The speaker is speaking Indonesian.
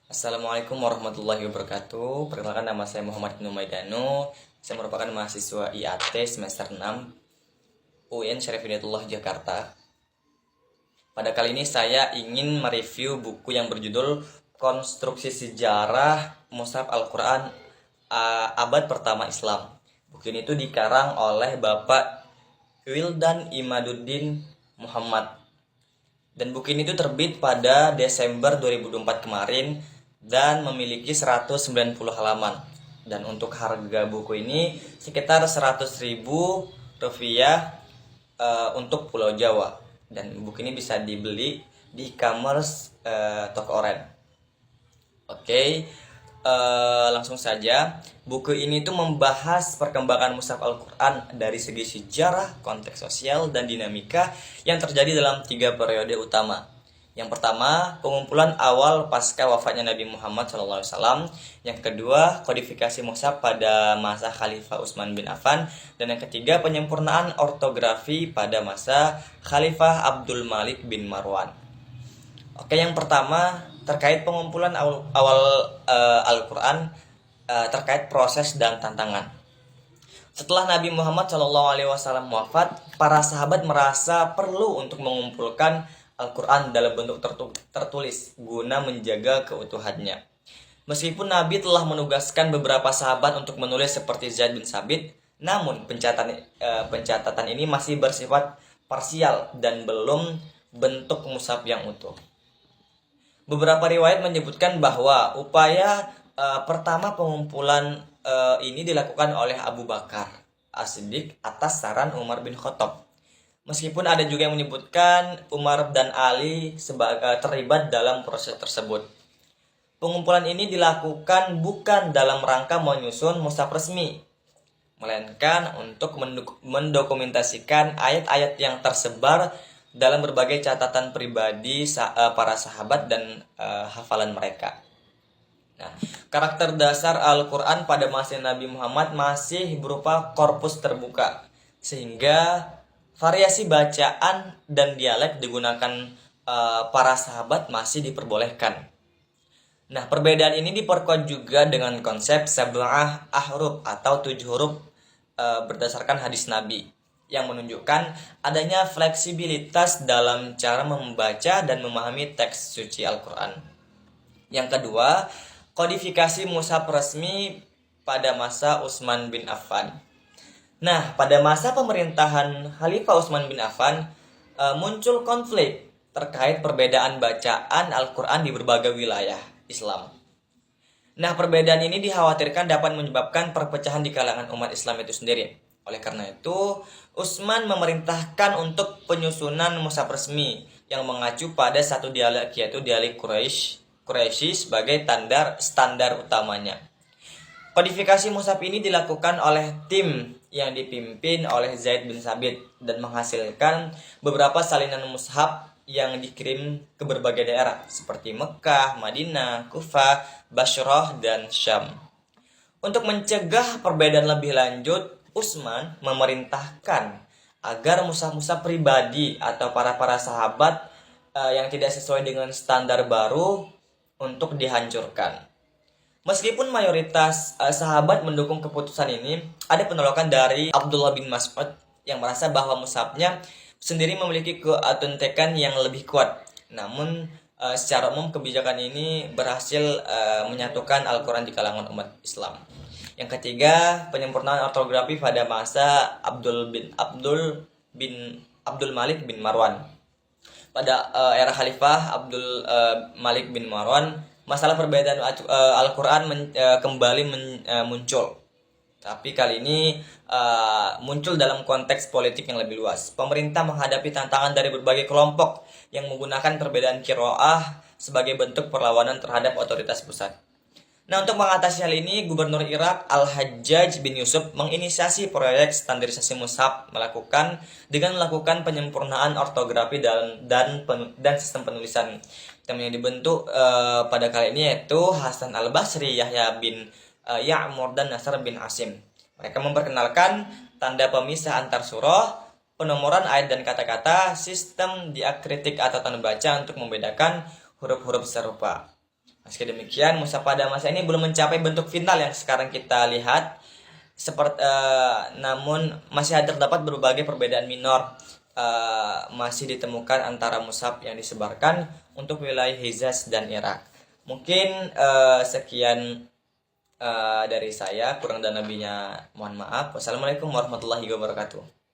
Assalamualaikum warahmatullahi wabarakatuh. Perkenalkan, nama saya Muhammad Numaidano. Saya merupakan mahasiswa IAT semester 6 UIN Syarif Hidayatullah Jakarta. Pada kali ini saya ingin mereview buku yang berjudul Konstruksi Sejarah Mushaf Al-Quran Abad Pertama Islam. Buku ini itu dikarang oleh Bapak Wildan Imaduddin Muhammad. Dan buku ini tuh terbit pada Desember 2024 kemarin dan memiliki 190 halaman. Dan untuk harga buku ini sekitar 100.000 rupiah untuk Pulau Jawa. Dan buku ini bisa dibeli di e-commerce toko oren. Oke, langsung saja. Buku ini tuh membahas perkembangan mushaf Al-Quran dari segi sejarah, konteks sosial, dan dinamika yang terjadi dalam 3 periode utama. Yang pertama, pengumpulan awal pasca wafatnya Nabi Muhammad SAW. Yang kedua, kodifikasi mushaf pada masa Khalifah Utsman bin Affan. Dan yang ketiga, penyempurnaan ortografi pada masa Khalifah Abdul Malik bin Marwan. Oke, yang pertama terkait pengumpulan awal Al-Quran, terkait proses dan tantangan. Setelah Nabi Muhammad SAW wafat, para sahabat merasa perlu untuk mengumpulkan Al-Quran dalam bentuk tertulis guna menjaga keutuhannya. Meskipun Nabi telah menugaskan beberapa sahabat untuk menulis seperti Zaid bin Sabit, namun pencatatan ini masih bersifat parsial dan belum bentuk mushaf yang utuh. Beberapa riwayat menyebutkan bahwa upaya pertama pengumpulan ini dilakukan oleh Abu Bakar As-Siddiq atas saran Umar bin Khattab. Meskipun ada juga yang menyebutkan Umar dan Ali terlibat dalam proses tersebut. Pengumpulan ini dilakukan bukan dalam rangka menyusun mushaf resmi, melainkan untuk mendokumentasikan ayat-ayat yang tersebar dalam berbagai catatan pribadi para sahabat dan hafalan mereka. Nah, karakter dasar Al-Quran pada masa Nabi Muhammad masih berupa korpus terbuka, sehingga variasi bacaan dan dialek digunakan para sahabat masih diperbolehkan. Nah, perbedaan ini diperkuat juga dengan konsep sab'ah ahruf atau 7 huruf berdasarkan hadis Nabi, yang menunjukkan adanya fleksibilitas dalam cara membaca dan memahami teks suci Al-Quran. Yang kedua, kodifikasi mushaf resmi pada masa Utsman bin Affan. Nah, pada masa pemerintahan Khalifah Utsman bin Affan, muncul konflik terkait perbedaan bacaan Al-Quran di berbagai wilayah Islam. Nah, perbedaan ini dikhawatirkan dapat menyebabkan perpecahan di kalangan umat Islam itu sendiri. Oleh karena itu, Utsman memerintahkan untuk penyusunan mushaf resmi yang mengacu pada satu dialek, yaitu dialek Quraisy sebagai standar utamanya. Kodifikasi mushaf ini dilakukan oleh tim yang dipimpin oleh Zaid bin Sabit dan menghasilkan beberapa salinan mushaf yang dikirim ke berbagai daerah seperti Mekah, Madinah, Kufah, Bashrah, dan Syam. Untuk mencegah perbedaan lebih lanjut, Utsman memerintahkan agar mushaf-mushaf pribadi atau para sahabat yang tidak sesuai dengan standar baru untuk dihancurkan. Meskipun mayoritas sahabat mendukung keputusan ini, ada penolakan dari Abdullah bin Mas'ud yang merasa bahwa mushafnya sendiri memiliki keautentikan yang lebih kuat. Namun secara umum kebijakan ini berhasil menyatukan Al-Quran di kalangan umat Islam. Yang ketiga, penyempurnaan ortografi pada masa Abdul Malik bin Marwan. Pada era Khalifah Abdul Malik bin Marwan, masalah perbedaan Al-Quran kembali muncul. Tapi kali ini muncul dalam konteks politik yang lebih luas. Pemerintah menghadapi tantangan dari berbagai kelompok yang menggunakan perbedaan qiraah sebagai bentuk perlawanan terhadap otoritas pusat. Nah, untuk mengatasi hal ini, Gubernur Irak Al-Hajjaj bin Yusuf menginisiasi proyek standarisasi mushaf dengan melakukan penyempurnaan ortografi dan sistem penulisan. Tim yang dibentuk pada kali ini yaitu Hasan Al-Basri, Yahya bin Ya'mur, dan Nasr bin Asim. Mereka memperkenalkan tanda pemisah antar surah, penomoran ayat dan kata-kata, sistem diakritik atau tanda baca untuk membedakan huruf-huruf serupa. Meski demikian, mushaf pada masa ini belum mencapai bentuk final yang sekarang kita lihat. Namun masih terdapat berbagai perbedaan minor masih ditemukan antara mushaf yang disebarkan untuk wilayah Hijaz dan Irak. Mungkin sekian dari saya, kurang dan lebihnya mohon maaf. Wassalamualaikum warahmatullahi wabarakatuh.